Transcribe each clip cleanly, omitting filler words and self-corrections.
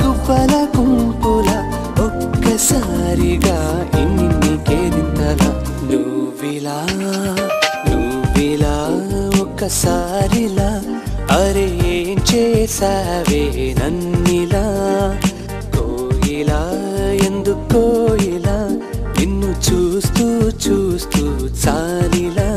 గువ్వల గుంపుల ఒక్కసారిగా ఇన్ని కేరింతల నువ్విలా ఒక్కసారిలా అరే ఏం చేసావే నన్నిలా కోయిలా ఎందుకో ఇలా నిన్ను చూస్తూ చూస్తూ చాలిలా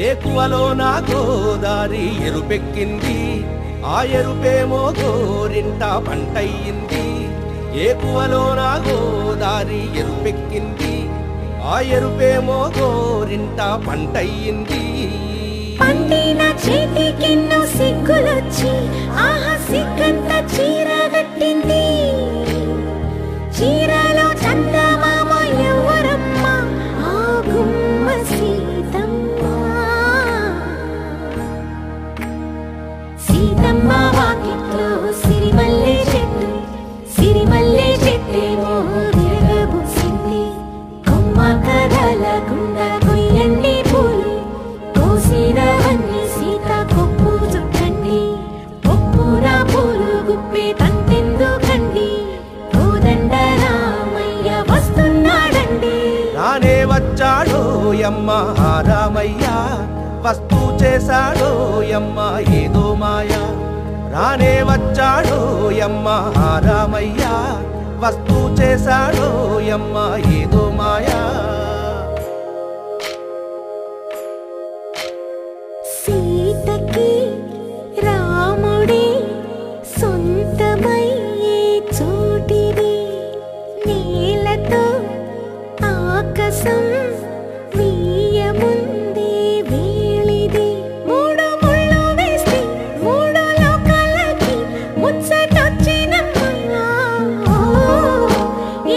ఏకువలో నా గోదారి ఎరుపెక్కింది ఆ ఎరుపేమో గోరింట పంటయ్యింది ఏకువలో నా గోదారి ఎరుపెక్కింది ఆ ఎరుపేమో గోరింట పంటయ్యింది పండిన చేతికెన్నో సిగ్గులొచ్చి ఆహా సిగ్గంత చీర కట్టింది చీరలో చందమామ ఎవరమ్మ ఆ గుమ్మ సీతమ్మ వాకిట్లో సిరిమల్లె చెట్టేమో విరగబూసింది కొమ్మ కదలకుండా కొయ్యండి పూలు కోసినవన్నీ సీత కొప్పు చుట్టండి కొప్పున పూలు గుప్పే తంతెందుకండి కోదండ రామయ్య వస్తున్నాడండి రానే వచ్చాడో యమ్మ రామయ్య వస్తూ చేశాడో యమ్మ ఏదో మాయా రానే వచ్చాడో యమ్మ రామయ్య వస్తూ చేశాడో యమ్మ ఏదో మాయా సీతకి రాముడే సొంతమయ్యే చోటిది నేలతో ఆకాశం వీయముందే వేళిది మూడు ముళ్ళు వేస్తే మూడు లోకాలకి ముచ్చటొచ్చినమ్మా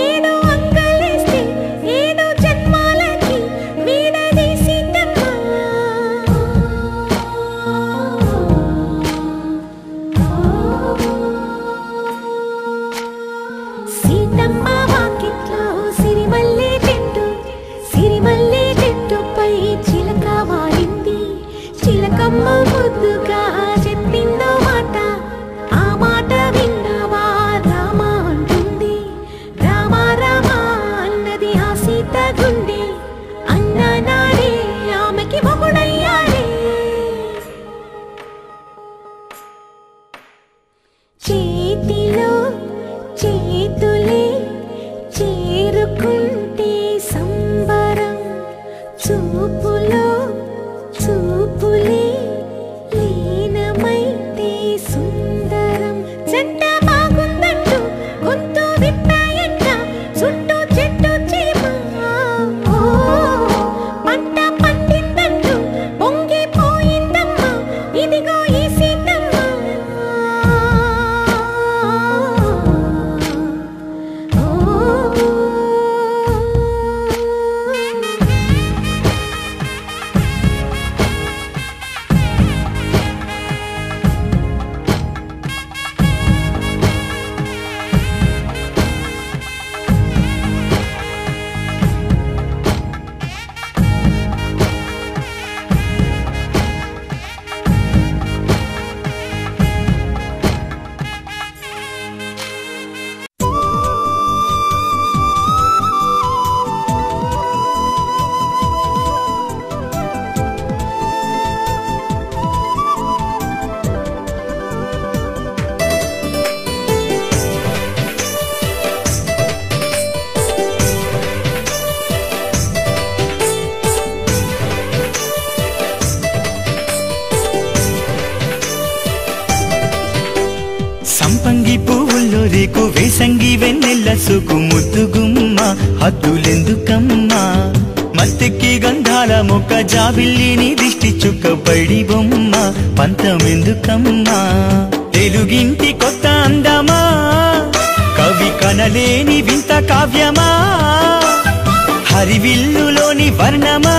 ఏడు అంగలేస్తే ఏడు జన్మాలకి వీడదీసిందమ్మా సీతమ్మ వాకిట్లో సిరిమల్లె చెట్టుపై చిలక వాలింది చిలకమ్మ ముద్దుగా చెప్పిందో మాట ఆ మాట విన్నవా రామ అంటుంది రామ రామ అన్నది ఆ సీత గుండె అన్న నాడే ఆమెకి మొగుడయ్యాడే చేతిలో చేతులే చేరుకుంటే సంబరం చూపులో చూపులే లీనమైతే సుందరం జంట బాగుందంటూ గొంతు విప్పాయంట చుట్టూ చెట్టు చీమ పంట పండిందంటూ పొంగిపోయిందమ్మా ఇదిగో ఈ సీతమ్మ సంపంగి పువ్వుల్లో రేకు వేసంగి వెన్నెల్ల సుకు ముద్దుగుమ్మ హద్దులెందుకమ్మా మత్తెక్కి గంధాల మొక్క జాబిల్లిని దిష్టి చుక్క పడి బొమ్మ పంతమెందుకమ్మా తెలుగింటి కొత్త అందమా కవి కనలేని వింత కావ్యమా హరివిల్లులోని వర్ణమా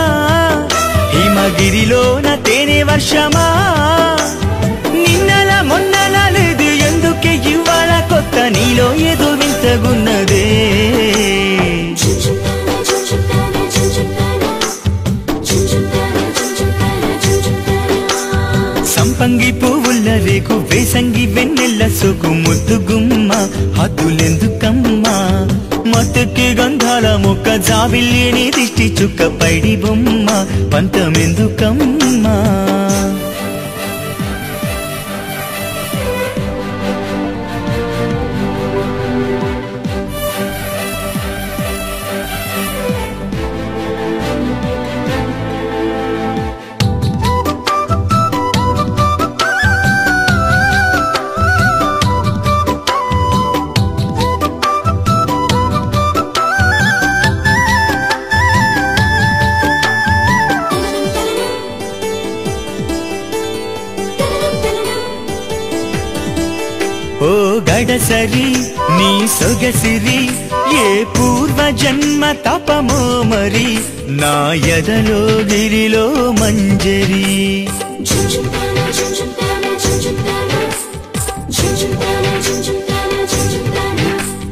హిమగిరిలోన తేనె వర్షమా నిన్నల మొన్నల లేదు ఎందుకే ఇవాళ కొత్త నీలో ఏదో వింతగున్నది హద్దులెందుకమ్మా మత్తుకి గంధాల మొక్క జాబిల్లిని దిష్టి చుక్క పైడి బొమ్మ పంతమెందుకమ్మా ఓ గడసరి నీ సొగసిరి ఏ పూర్వ జన్మ తపమో మరి నా ఎదలో గిరిలో మంజరి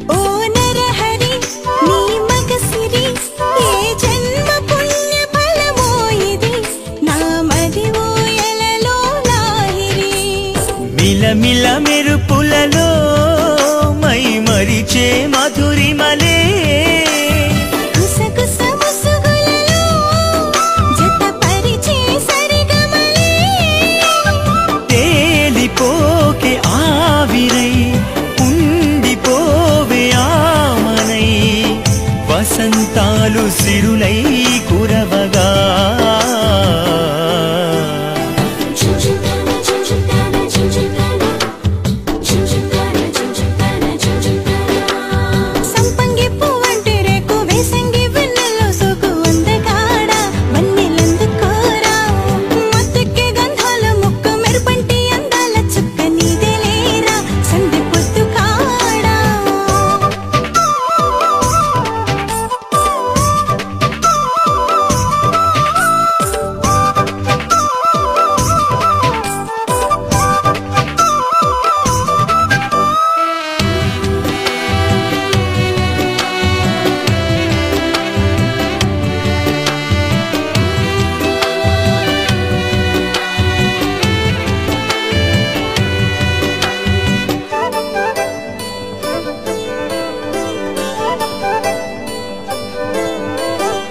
ఓ నరహరి నీ మగసిరి ఏ జన్మ పుణ్య ఫలమో ఇది నా మది ఊయలలో లాహిరి మిలమిల మెరుపులలో మై మరిచే మధురిమలే గుసగుస ముసుగులలో జతపరిచే సరిగమలే తేలిపోకే ఆవిరై ఉండిపోవే ఆమనై వసంతాలు సిరులై కురవగా సంపంగి పువ్వంటి రేకు వేసంగి వెన్నెల్లో సోకు అందగాడ వన్నెలందుకోరా మత్తుకి గంధాల ముక్క మెరుపంటి అందాల చుక్క నీదే లేరా సందె పొద్దు కాడా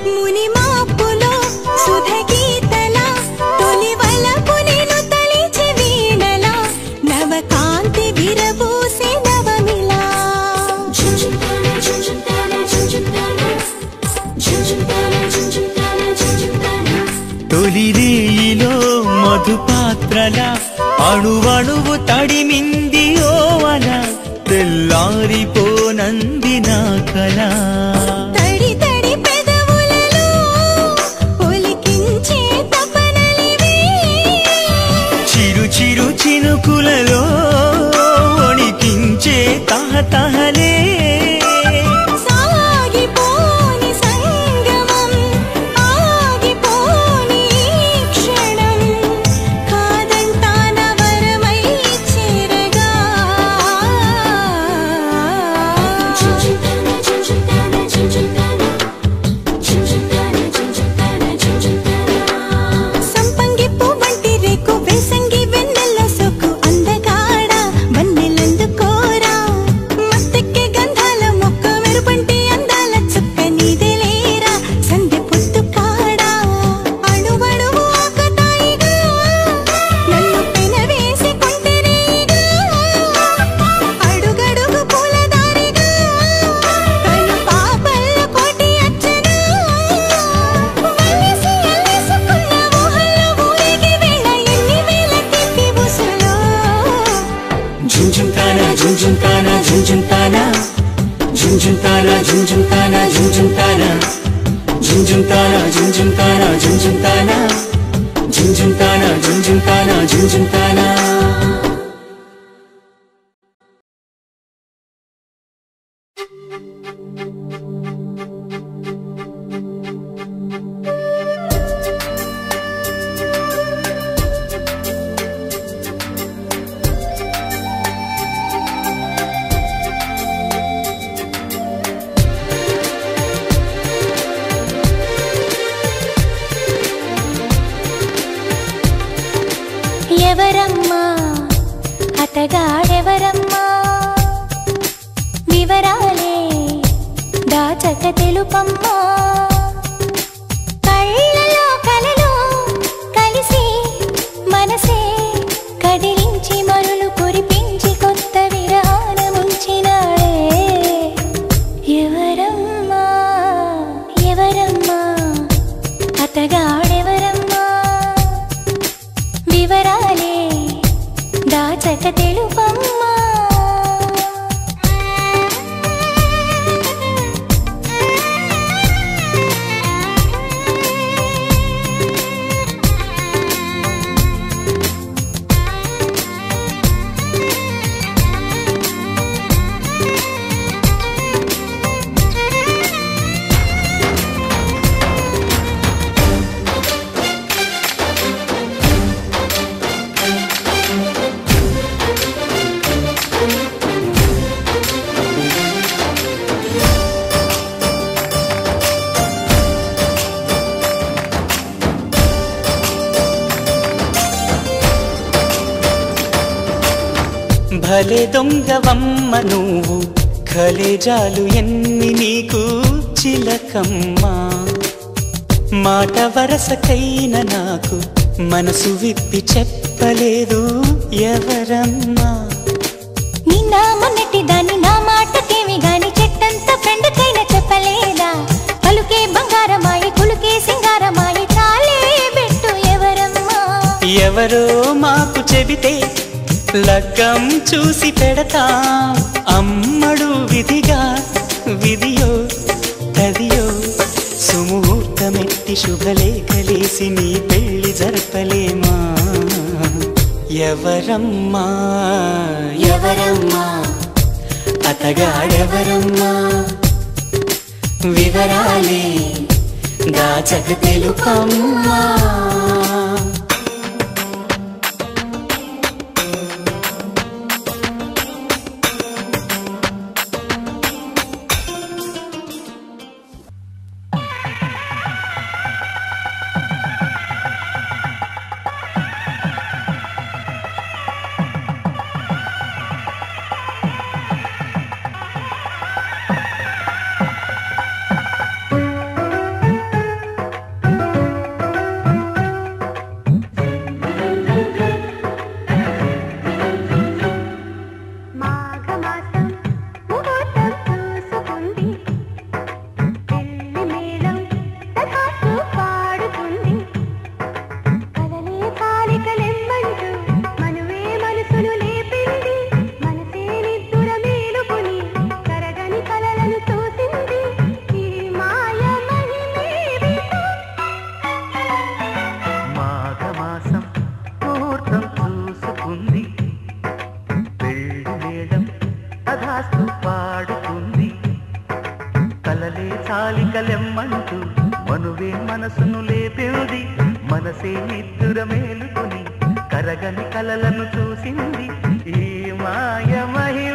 ముని మాపులో సుధ గీతల తొలి వలపు నేను తలిచి వీణల నవకాంతి విరబూసి నవమిలా తొలి రేయిలో మధుపాత్రల అణువణువు తడిమింది ఓవల తెల్లారిపోనంది నా కళ తడి తడి పెదవులలో ఒలికించే తపనలివే చిరు చిరు చినుకులలో వణికించే తహతహలే సాగిపోని సంగమం ఆగిపోని క్షణం కాదంటాన వరమై చేరగా సంపంగి పువ్వంటి రేకు వేసంగి వెన్నెల్లో సోకు అందగాడ వన్నెలందుకోరా మత్తుకి గంధాల మొక్క మెరుపంటి అందాల చుక్క నీదే లేరా సందె పొద్దు కాడా అణువణువు ఆకతాయిగా నన్ను పెనవేసి కొంటెరేగా అడుగడుగు పూలదారిగా తను పాపల్ల కోటి అచ్చనా వలసి అల్లేసుకున్న ఊహల్లో ఊరేగి వేళ ఎన్ని వేల తీపి బుసలో ఝుంఝుంతానా ఝుంఝుంతానా ఝుంఝుంతానా ఝుంఝుంతానా ఝుంఝుంతానా ఝుంఝుంతానా ఝుంఝుంతానా ఝుంఝుంతానా ఝుంఝుంతానా ఝుంఝుంతానా ఝుంఝుంతానా ఝుంఝుంతానా ఎవరమ్మా వివరాలే దాచక తెలుపమ్మా కళ్ళలో కలలో కలిసి మనసే కదిలించి మరులు కురిపించి కొత్త విరాన ముంచినాడే ఎవరమ్మా ఎవరమ్మా అతగాడెవరమ్మా వివరాలే దాచక తెలుపమ్మా భలే దొంగవమ్మ నువ్వు ఖలేజాలు ఎన్ని నీకు చిలకమ్మా మాట వరసకైన నాకు మనసు విప్పి చెప్పలేదు ఎవరమ్మా నిన్న మొన్నటి దాన్ని నా మాటకేమి గాని చెట్టంత ఫ్రెండ్కైనా చెప్పలేదా పలుకే బంగారమాయి కులుకే సింగారమాయి చాలే పెట్టు ఎవరమ్మా ఎవరో మాకు చెబితే లగ్గం చూసి పెడతా అమ్మడు విధిగా విధియో తదియో సుముహూర్తమెట్టి శుభలేఖలేసి నీ పెళ్లి జరపలేమా ఎవరమ్మా ఎవరమ్మా అతగాడెవరమ్మా వివరాలే దాచక తెలుపమ్మా చాలికలెమ్మంటూ మనువే మనసును లేపేది మనసే నిద్దుర మేలుకొని కరగని కలలను చూసింది ఈ మాయ మహిమ